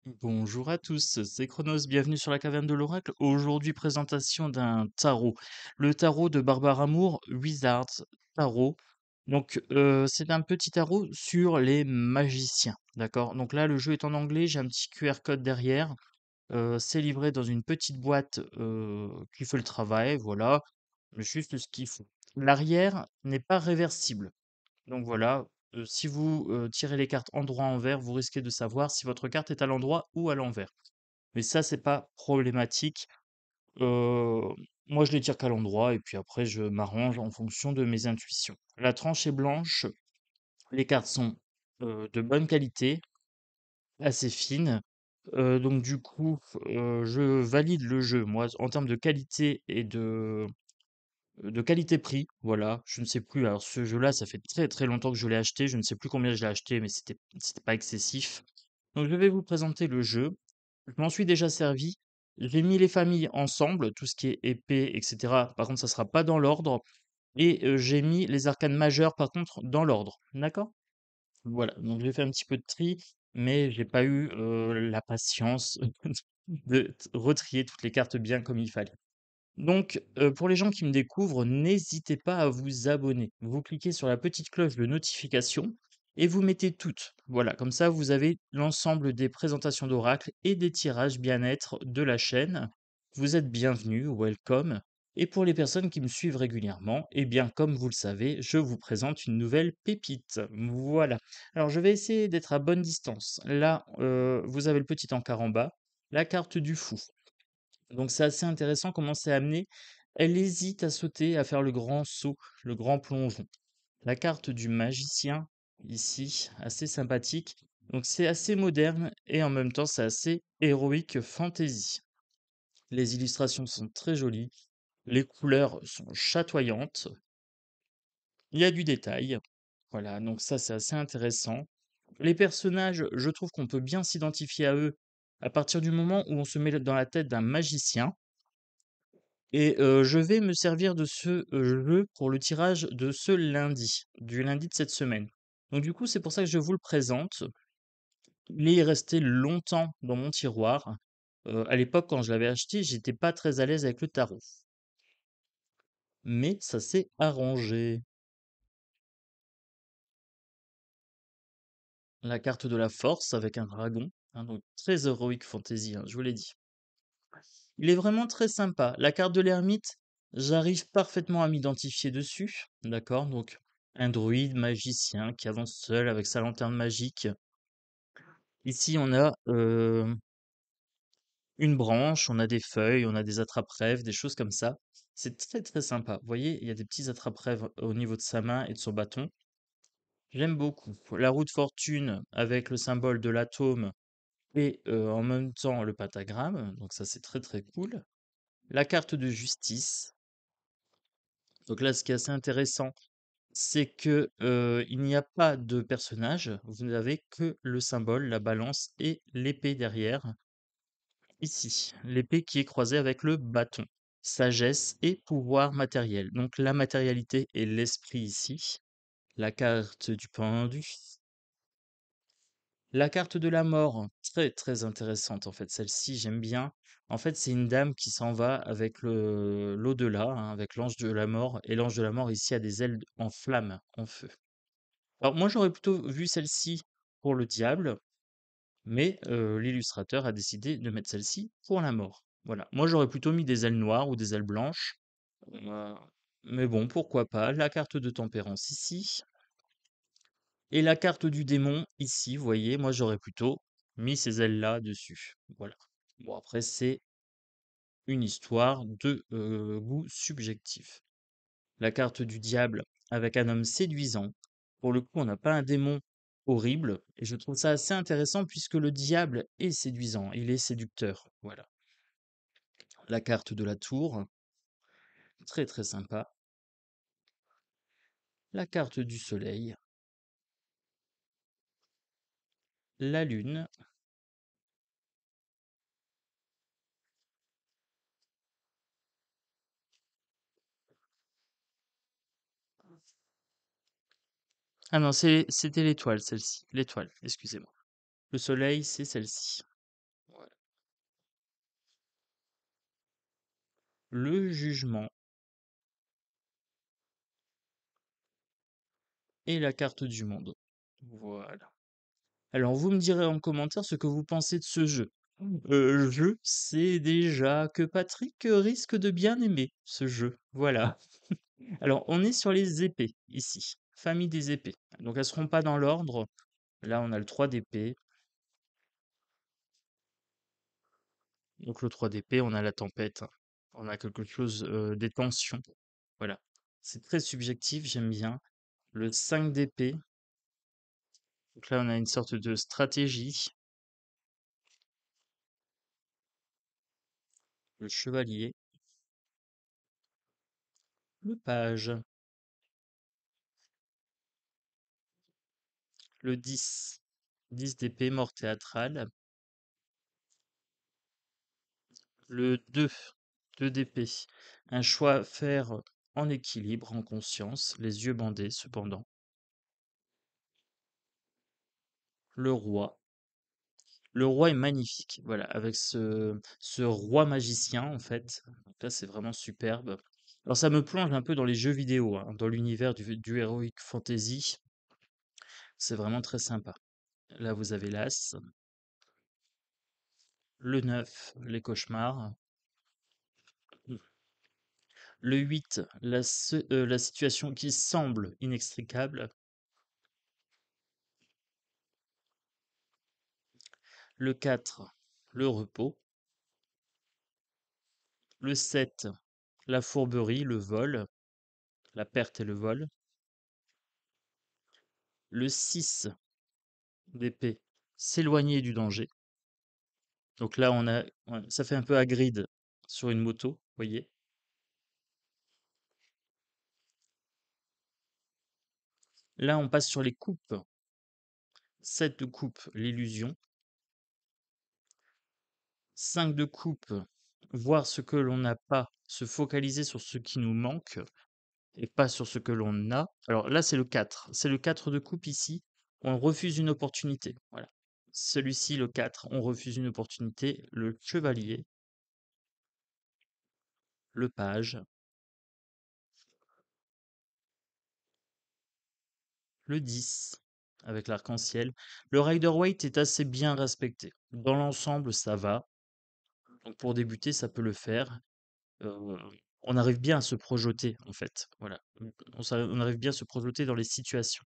Bonjour à tous, c'est Chronos, bienvenue sur la caverne de l'oracle. Aujourd'hui, présentation d'un tarot. Le tarot de Barbara Moore, Wizards Tarot. Donc, c'est un petit tarot sur les magiciens, d'accord? Donc là, le jeu est en anglais, j'ai un petit QR code derrière. C'est livré dans une petite boîte qui fait le travail, voilà. Juste ce qu'il faut. L'arrière n'est pas réversible. Donc voilà, si vous, tirez les cartes endroit envers, vous risquez de savoir si votre carte est à l'endroit ou à l'envers. Mais ça, c'est pas problématique. Heu, Moi, je les tire qu'à l'endroit et puis après je m'arrange en fonction de mes intuitions. La tranche est blanche, les cartes sont, de bonne qualité, assez fines. Donc du coup, je valide le jeu, moi, en termes de qualité et de qualité-prix, voilà. Je ne sais plus, alors ce jeu-là, ça fait très, très longtemps que je l'ai acheté. Je ne sais plus combien je l'ai acheté, mais c'était pas excessif. Donc je vais vous présenter le jeu. Je m'en suis déjà servi. J'ai mis les familles ensemble, tout ce qui est épée, et cetera. Par contre, ça sera pas dans l'ordre et j'ai mis les arcanes majeures, par contre, dans l'ordre. D'accord? Voilà, donc j'ai fait un petit peu de tri, mais j'ai pas eu, la patience de t retrier toutes les cartes bien comme il fallait. Donc, pour les gens qui me découvrent, n'hésitez pas à vous abonner. Vous cliquez sur la petite cloche de notification et vous mettez toutes. Voilà, comme ça vous avez l'ensemble des présentations d'oracles et des tirages bien-être de la chaîne. Vous êtes bienvenus, welcome. Et pour les personnes qui me suivent régulièrement, eh bien, comme vous le savez, je vous présente une nouvelle pépite. Voilà. Alors, je vais essayer d'être à bonne distance. Là, vous avez le petit encart en bas, la carte du fou. Donc c'est assez intéressant comment c'est amené. Elle hésite à sauter, à faire le grand saut, le grand plongeon. La carte du magicien, ici, assez sympathique. Donc c'est assez moderne et en même temps c'est assez héroïque fantasy. Les illustrations sont très jolies, les couleurs sont chatoyantes, il y a du détail. Voilà, donc ça c'est assez intéressant. Les personnages, je trouve qu'on peut bien s'identifier à eux à partir du moment où on se met dans la tête d'un magicien. Et je vais me servir de ce, jeu pour le tirage de ce lundi, du lundi de cette semaine. Donc du coup, c'est pour ça que je vous le présente. Il est resté longtemps dans mon tiroir. À l'époque, quand je l'avais acheté, j'étais pas très à l'aise avec le tarot. Mais ça s'est arrangé. La carte de la force avec un dragon, hein, donc très Heroic Fantasy, hein, je vous l'ai dit. Il est vraiment très sympa. La carte de l'ermite, j'arrive parfaitement à m'identifier dessus. D'accord? Donc, un druide magicien qui avance seul avec sa lanterne magique. Ici, on a une branche, on a des feuilles, on a des attrape-rêves, des choses comme ça. C'est très très sympa. Vous voyez, il y a des petits attrape-rêves au niveau de sa main et de son bâton. J'aime beaucoup. La roue de fortune avec le symbole de l'atome et en même temps le pentagramme. Donc ça, c'est très très cool. La carte de justice. Donc là, ce qui est assez intéressant, c'est que, il n'y a pas de personnage, vous n'avez que le symbole, la balance et l'épée derrière. Ici, l'épée qui est croisée avec le bâton. Sagesse et pouvoir matériel. Donc la matérialité et l'esprit ici. La carte du pendu. La carte de la mort, très très intéressante en fait, celle-ci j'aime bien. En fait, c'est une dame qui s'en va avec le l'au-delà, hein, avec l'ange de la mort, et l'ange de la mort ici a des ailes en flammes, en feu. Alors moi j'aurais plutôt vu celle-ci pour le diable, mais l'illustrateur a décidé de mettre celle-ci pour la mort. Voilà. Moi j'aurais plutôt mis des ailes noires ou des ailes blanches. Euh, mais bon, pourquoi pas. La carte de tempérance ici. Et la carte du démon, ici, vous voyez, moi j'aurais plutôt mis ces ailes-là dessus. Voilà. Bon, après, c'est une histoire de goût subjectif. La carte du diable avec un homme séduisant. Pour le coup, on n'a pas un démon horrible. Et je trouve ça assez intéressant puisque le diable est séduisant, il est séducteur. Voilà. La carte de la tour, très très sympa. La carte du soleil. La lune. Ah non, c'était l'étoile, celle-ci. L'étoile, excusez-moi. Le soleil, c'est celle-ci. le jugement et la carte du monde. Voilà. Alors, vous me direz en commentaire ce que vous pensez de ce jeu. Je sais déjà que Patrick risque de bien aimer ce jeu. Voilà. Alors, on est sur les épées ici. Famille des épées. Donc, elles seront pas dans l'ordre. Là, on a le 3 d'épée. Donc, le 3 d'épée, on a la tempête. On a quelque chose, des tensions. Voilà. C'est très subjectif, j'aime bien. Le 5 d'épée. Donc là, on a une sorte de stratégie. Le chevalier. Le page. Le 10. 10 d'épée, mort théâtrale. Le 2. 2 d'épée. Un choix à faire en équilibre, en conscience, les yeux bandés cependant. Le roi. Le roi est magnifique, voilà, avec ce roi magicien en fait. Donc là, c'est vraiment superbe. Alors ça me plonge un peu dans les jeux vidéo, hein, dans l'univers du Heroic Fantasy. C'est vraiment très sympa. Là, vous avez l'As, le 9, les cauchemars, le 8, la situation qui semble inextricable, le 4, le repos, le 7, la fourberie, le vol, la perte et le vol, le 6 d'épée, s'éloigner du danger. Donc là, ouais, ça fait un peu Hagrid sur une moto, vous voyez. Là, on passe sur les coupes. 7 de coupe, l'illusion. 5 de coupe, voir ce que l'on n'a pas, se focaliser sur ce qui nous manque et pas sur ce que l'on a. Alors là, c'est le 4. C'est le 4 de coupe ici. On refuse une opportunité. Voilà. Celui-ci, le 4, on refuse une opportunité. Le chevalier, le page, le 10 avec l'arc-en-ciel. Le Rider-Waite est assez bien respecté. Dans l'ensemble, ça va. Donc pour débuter, ça peut le faire. Heu, on arrive bien à se projeter, en fait. Voilà. On arrive bien à se projeter dans les situations.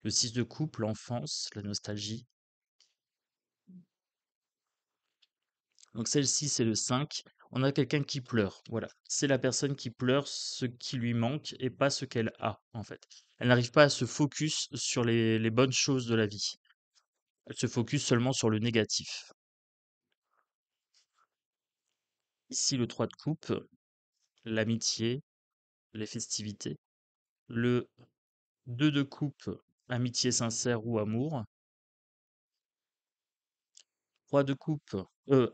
Le 6 de coupe, l'enfance, la nostalgie. Donc celle-ci, c'est le 5. On a quelqu'un qui pleure. Voilà. C'est la personne qui pleure ce qui lui manque et pas ce qu'elle a, en fait. Elle n'arrive pas à se focus sur les bonnes choses de la vie. Elle se focus seulement sur le négatif. Ici, le 3 de coupe, l'amitié, les festivités. Le 2 de coupe, amitié sincère ou amour. 3 de coupe,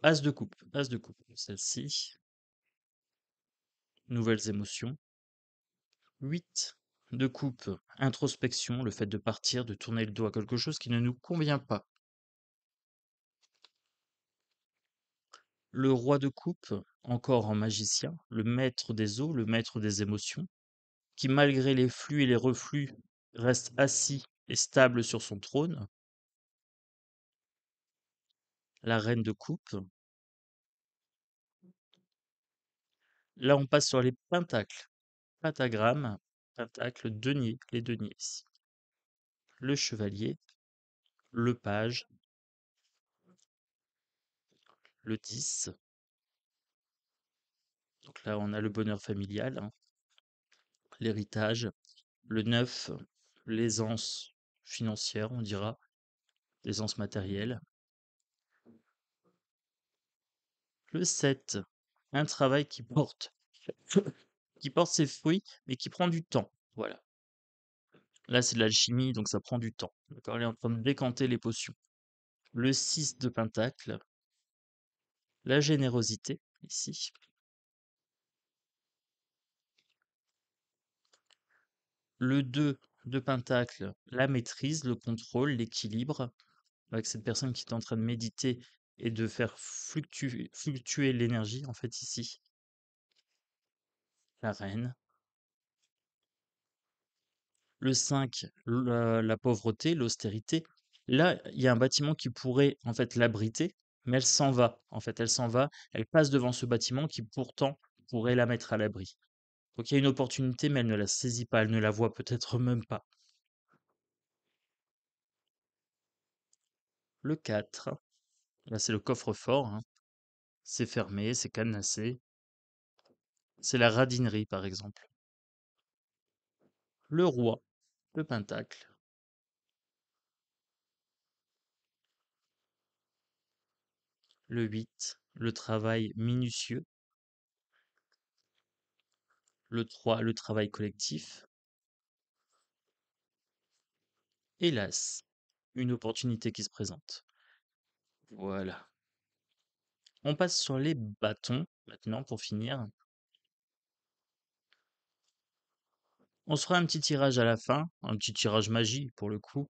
as de coupe, celle-ci. Nouvelles émotions. 8 de coupe, introspection, le fait de partir, de tourner le dos à quelque chose qui ne nous convient pas. Le roi de coupe, encore en magicien, le maître des eaux, le maître des émotions, qui malgré les flux et les reflux reste assis et stable sur son trône. La reine de coupe. Là, on passe sur les pentacles. Pentagramme, pentacle, denier, les deniers ici. Le chevalier, le page, le 10. Donc là, on a le bonheur familial, hein, l'héritage. Le 9, l'aisance financière, on dira, l'aisance matérielle. Le 7, un travail qui porte ses fruits, mais qui prend du temps. Voilà. Là, c'est de l'alchimie, donc ça prend du temps. D'accord, elle est en train de décanter les potions. Le 6 de pentacle, la générosité, ici. Le 2 de pentacle, la maîtrise, le contrôle, l'équilibre, avec cette personne qui est en train de méditer et de faire fluctuer l'énergie, en fait, ici. la reine. Le 5, la pauvreté, l'austérité. Là, il y a un bâtiment qui pourrait en fait l'abriter, mais elle s'en va. En fait, elle s'en va, elle passe devant ce bâtiment qui pourtant pourrait la mettre à l'abri. Donc il y a une opportunité, mais elle ne la saisit pas, elle ne la voit peut-être même pas. Le 4, là c'est le coffre-fort, hein. C'est fermé, c'est cadenassé. C'est la radinerie, par exemple. Le roi, le pentacle. Le 8, le travail minutieux. Le 3, le travail collectif. Hélas, une opportunité qui se présente. Voilà. On passe sur les bâtons maintenant pour finir. On se fera un petit tirage à la fin, un petit tirage magie pour le coup.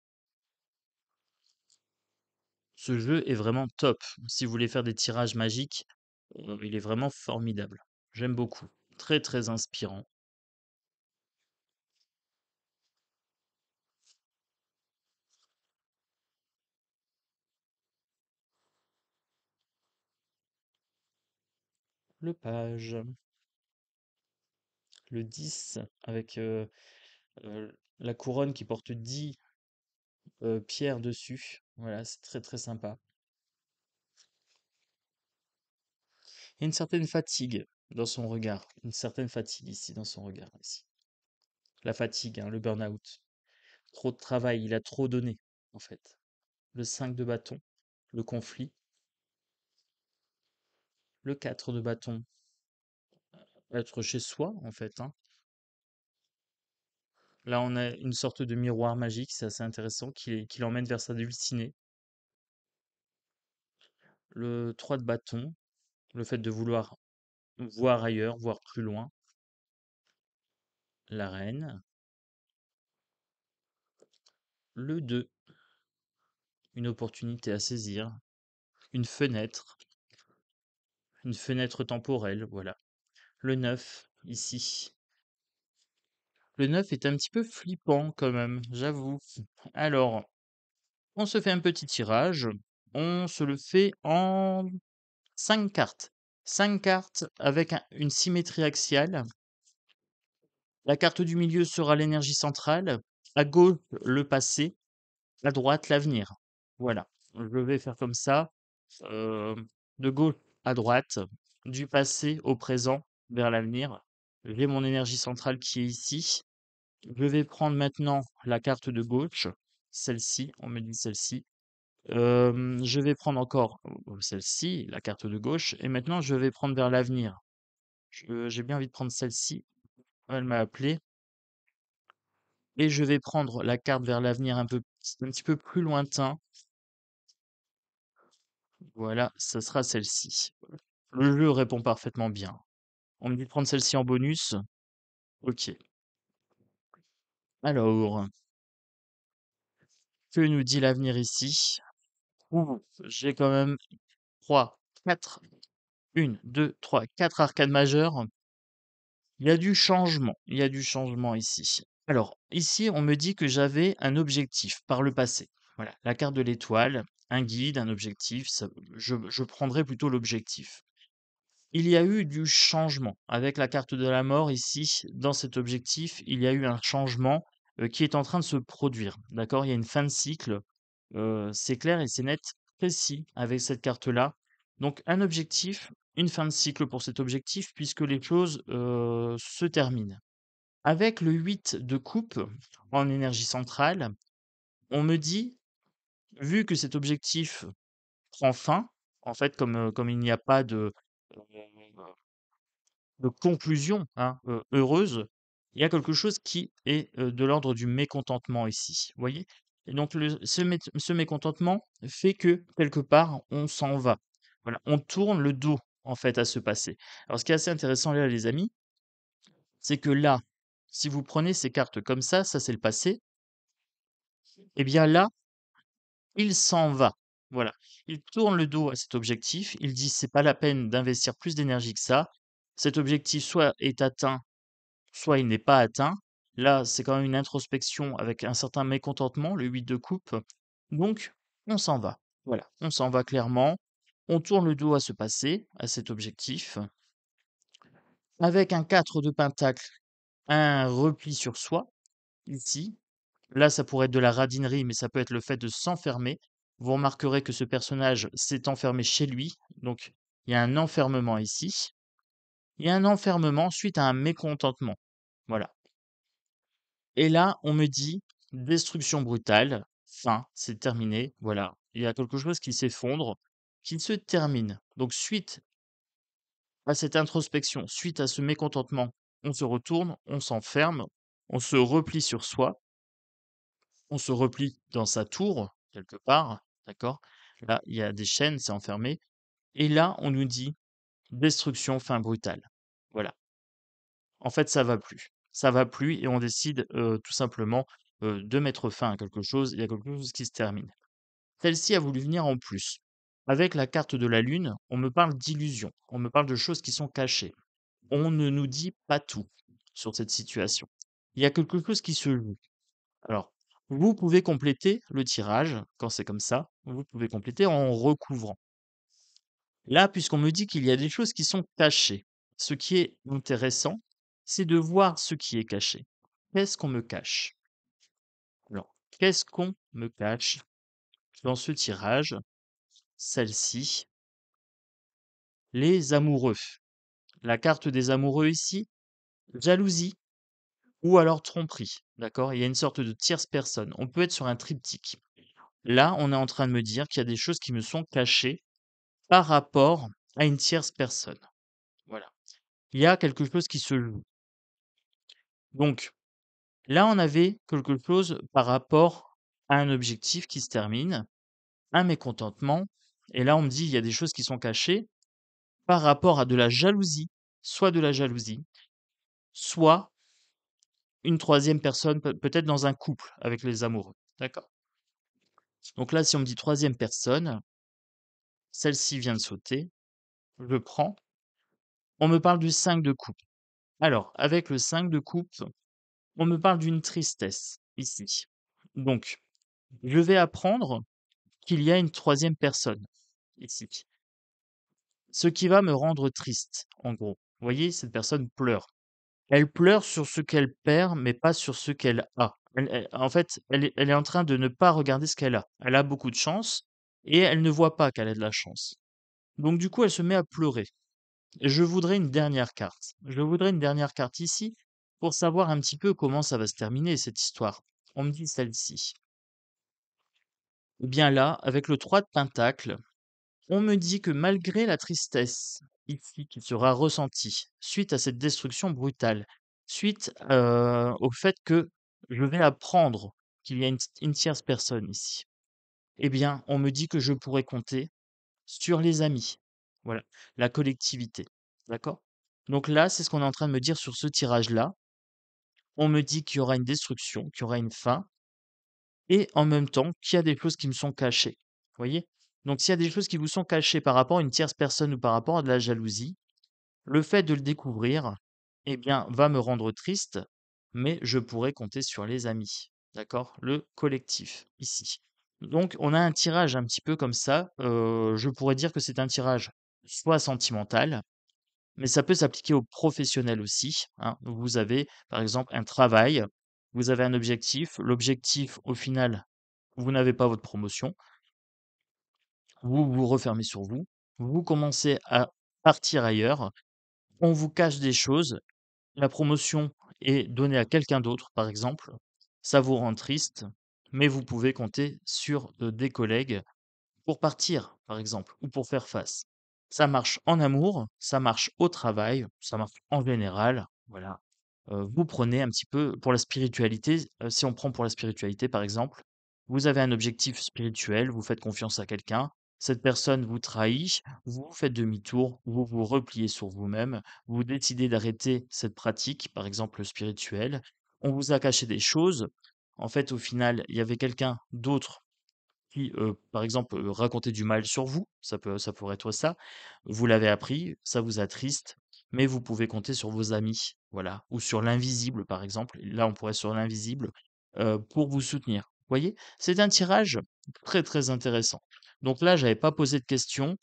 Ce jeu est vraiment top. Si vous voulez faire des tirages magiques, il est vraiment formidable. J'aime beaucoup. Très très inspirant. Le page. Le 10 avec la couronne qui porte 10 pierres dessus. Voilà, c'est très très sympa. Il y a une certaine fatigue dans son regard. Une certaine fatigue ici dans son regard. Ici. La fatigue, hein, le burn-out. Trop de travail, il a trop donné, en fait. Le 5 de bâton, le conflit. Le 4 de bâton, être chez soi, en fait, hein. Là, on a une sorte de miroir magique, c'est assez intéressant, qui l'emmène vers sa dulcinée. Le 3 de bâton, le fait de vouloir voir ailleurs, voir plus loin. La reine. Le 2, une opportunité à saisir. Une fenêtre temporelle, voilà. Le 9, ici. Le 9 est un petit peu flippant quand même, j'avoue. Alors, on se fait un petit tirage. On se le fait en 5 cartes. 5 cartes avec une symétrie axiale. La carte du milieu sera l'énergie centrale. À gauche, le passé. À droite, l'avenir. Voilà. Je vais faire comme ça. euh, de gauche à droite, du passé au présent vers l'avenir. J'ai mon énergie centrale qui est ici. Je vais prendre maintenant la carte de gauche, celle-ci, on me dit celle-ci. Je vais prendre encore celle-ci, la carte de gauche, et maintenant je vais prendre vers l'avenir. J'ai bien envie de prendre celle-ci, elle m'a appelé, et je vais prendre la carte vers l'avenir un petit peu plus lointain. Voilà, ça sera celle-ci. Le jeu répond parfaitement bien. On me dit de prendre celle-ci en bonus. Ok. Alors, que nous dit l'avenir ici? Ouh, j'ai quand même 3, 4, 1, 2, 3, 4 arcades majeures. Il y a du changement. Il y a du changement ici. Alors, ici, on me dit que j'avais un objectif par le passé. Voilà, la carte de l'étoile, un guide, un objectif. Je prendrai plutôt l'objectif. Il y a eu du changement. Avec la carte de la mort ici, dans cet objectif, il y a eu un changement qui est en train de se produire. D'accord? Il y a une fin de cycle. C'est clair et c'est net, précis avec cette carte-là. Donc un objectif, une fin de cycle pour cet objectif, puisque les choses se terminent. Avec le 8 de coupe en énergie centrale, on me dit, vu que cet objectif prend fin, en fait, comme il n'y a pas de conclusion, hein, heureuse, il y a quelque chose qui est, de l'ordre du mécontentement ici, vous voyez? Et donc ce mécontentement fait que, quelque part, on s'en va. Voilà, on tourne le dos, en fait, à ce passé. Alors ce qui est assez intéressant là, les amis, c'est que là, si vous prenez ces cartes comme ça c'est le passé, et bien là, il s'en va. Voilà. Il tourne le dos à cet objectif, il dit: «C'est pas la peine d'investir plus d'énergie que ça. Cet objectif soit est atteint soit il n'est pas atteint. Là, c'est quand même une introspection avec un certain mécontentement, le 8 de coupe. Donc, on s'en va. Voilà, on s'en va clairement. On tourne le dos à ce passé, à cet objectif. Avec un 4 de pentacle, un repli sur soi, ici. Là, ça pourrait être de la radinerie, mais ça peut être le fait de s'enfermer. Vous remarquerez que ce personnage s'est enfermé chez lui. Donc, il y a un enfermement ici. Il y a un enfermement suite à un mécontentement. Voilà. Et là, on me dit destruction brutale, fin, c'est terminé. Voilà. Il y a quelque chose qui s'effondre, qui se termine. Donc, suite à cette introspection, suite à ce mécontentement, on se retourne, on s'enferme, on se replie sur soi, on se replie dans sa tour, quelque part, d'accord? Là, il y a des chaînes, c'est enfermé. Et là, on nous dit destruction, fin brutale. Voilà. En fait, ça va plus. Ça va plus et on décide tout simplement de mettre fin à quelque chose. Il y a quelque chose qui se termine. Celle-ci a voulu venir en plus. Avec la carte de la Lune, on me parle d'illusions, on me parle de choses qui sont cachées. On ne nous dit pas tout sur cette situation. Il y a quelque chose qui se joue. Alors, vous pouvez compléter le tirage, quand c'est comme ça, vous pouvez compléter en recouvrant. Là, puisqu'on me dit qu'il y a des choses qui sont cachées, ce qui est intéressant, c'est de voir ce qui est caché. Qu'est-ce qu'on me cache? Alors, qu'est-ce qu'on me cache dans ce tirage? Celle-ci, les amoureux. La carte des amoureux ici, jalousie ou alors tromperie. D'accord? Il y a une sorte de tierce personne. On peut être sur un triptyque. Là, on est en train de me dire qu'il y a des choses qui me sont cachées par rapport à une tierce personne. Voilà. Il y a quelque chose qui se joue. Donc, là, on avait quelque chose par rapport à un objectif qui se termine, un mécontentement. Et là, on me dit, il y a des choses qui sont cachées par rapport à de la jalousie, soit de la jalousie, soit une troisième personne, peut-être dans un couple avec les amoureux. D'accord? Donc là, si on me dit troisième personne, celle-ci vient de sauter, je prends. On me parle du 5 de coupe. Alors, avec le 5 de coupe, on me parle d'une tristesse ici. Donc, je vais apprendre qu'il y a une troisième personne ici. Ce qui va me rendre triste, en gros. Vous voyez, cette personne pleure. Elle pleure sur ce qu'elle perd, mais pas sur ce qu'elle a. En fait, elle est en train de ne pas regarder ce qu'elle a. Elle a beaucoup de chance et elle ne voit pas qu'elle a de la chance. Donc du coup, elle se met à pleurer. Et je voudrais une dernière carte. Je voudrais une dernière carte ici pour savoir un petit peu comment ça va se terminer, cette histoire. On me dit celle-ci. Eh bien là, avec le 3 de Pentacle, on me dit que malgré la tristesse ici qui sera ressentie suite à cette destruction brutale, suite, au fait que je vais apprendre qu'il y a une tierce personne ici, eh bien, on me dit que je pourrais compter sur les amis. Voilà, la collectivité. D'accord? Donc là, c'est ce qu'on est en train de me dire sur ce tirage-là. On me dit qu'il y aura une destruction, qu'il y aura une fin et en même temps qu'il y a des choses qui me sont cachées. Vous voyez? Donc s'il y a des choses qui vous sont cachées par rapport à une tierce personne ou par rapport à de la jalousie, le fait de le découvrir, eh bien, va me rendre triste, mais je pourrais compter sur les amis. D'accord? Le collectif, ici. Donc on a un tirage un petit peu comme ça, je pourrais dire que c'est un tirage soit sentimental, mais ça peut s'appliquer aux professionnels aussi, hein. Vous avez, par exemple, un travail, vous avez un objectif, l'objectif, au final, vous n'avez pas votre promotion, vous vous refermez sur vous, vous commencez à partir ailleurs, on vous cache des choses, la promotion est donnée à quelqu'un d'autre, par exemple, ça vous rend triste, mais vous pouvez compter sur, des collègues pour partir, par exemple, ou pour faire face. Ça marche en amour, ça marche au travail, ça marche en général, voilà. Vous prenez un petit peu pour la spiritualité, si on prend pour la spiritualité, par exemple, vous avez un objectif spirituel, vous faites confiance à quelqu'un, cette personne vous trahit, vous faites demi-tour, vous vous repliez sur vous-même, vous décidez d'arrêter cette pratique, par exemple spirituelle. On vous a caché des choses. En fait, au final, il y avait quelqu'un d'autre qui, par exemple, racontait du mal sur vous, ça pourrait être ça. Vous l'avez appris, ça vous attriste, mais vous pouvez compter sur vos amis, voilà, ou sur l'invisible, par exemple. Là, on pourrait sur l'invisible, pour vous soutenir. Vous voyez? C'est un tirage très, très intéressant. Donc là, j'avais pas posé de questions,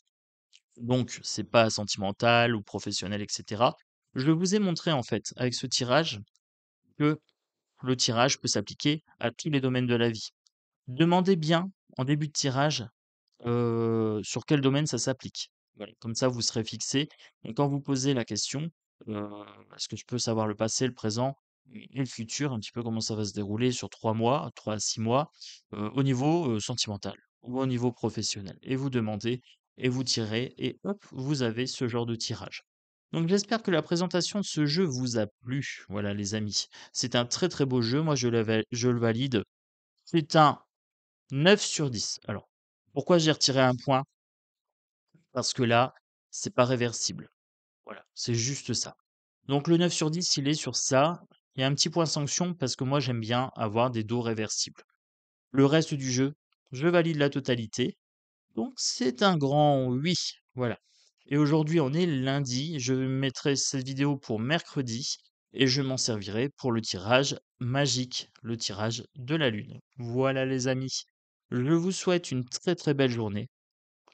donc c'est pas sentimental ou professionnel et cetera. Je vous ai montré, en fait, avec ce tirage, que le tirage peut s'appliquer à tous les domaines de la vie. Demandez bien, en début de tirage, sur quel domaine ça s'applique. Voilà, comme ça vous serez fixé et quand vous posez la question, heu, est-ce que je peux savoir le passé, le présent et le futur, un petit peu comment ça va se dérouler sur 3 mois, 3 à 6 mois, au niveau, sentimental ou au niveau professionnel et vous demandez et vous tirez et hop, vous avez ce genre de tirage. Donc j'espère que la présentation de ce jeu vous a plu, voilà les amis. C'est un très, très beau jeu, moi je le valide. C'est un 9 sur 10. Alors, pourquoi j'ai retiré un point? Parce que là, c'est pas réversible. Voilà, c'est juste ça. Donc le 9 sur 10, il est sur ça. Il y a un petit point sanction parce que moi, j'aime bien avoir des dos réversibles. Le reste du jeu, je valide la totalité. Donc c'est un grand oui. Voilà. Et aujourd'hui, on est lundi. Je mettrai cette vidéo pour mercredi et je m'en servirai pour le tirage magique, le tirage de la lune. Voilà les amis. Je vous souhaite une très très belle journée.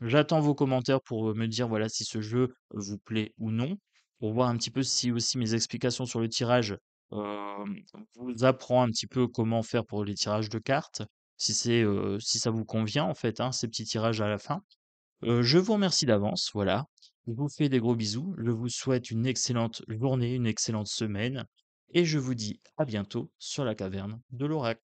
J'attends vos commentaires pour, me dire, voilà, si ce jeu vous plaît ou non, pour voir un petit peu si aussi mes explications sur le tirage, vous apprend un petit peu comment faire pour les tirages de cartes, si ça vous convient en fait, hein, ces petits tirages à la fin. Je vous remercie d'avance, voilà. Je vous fais des gros bisous. Je vous souhaite une excellente journée, une excellente semaine et je vous dis à bientôt sur la caverne de l'Oracle.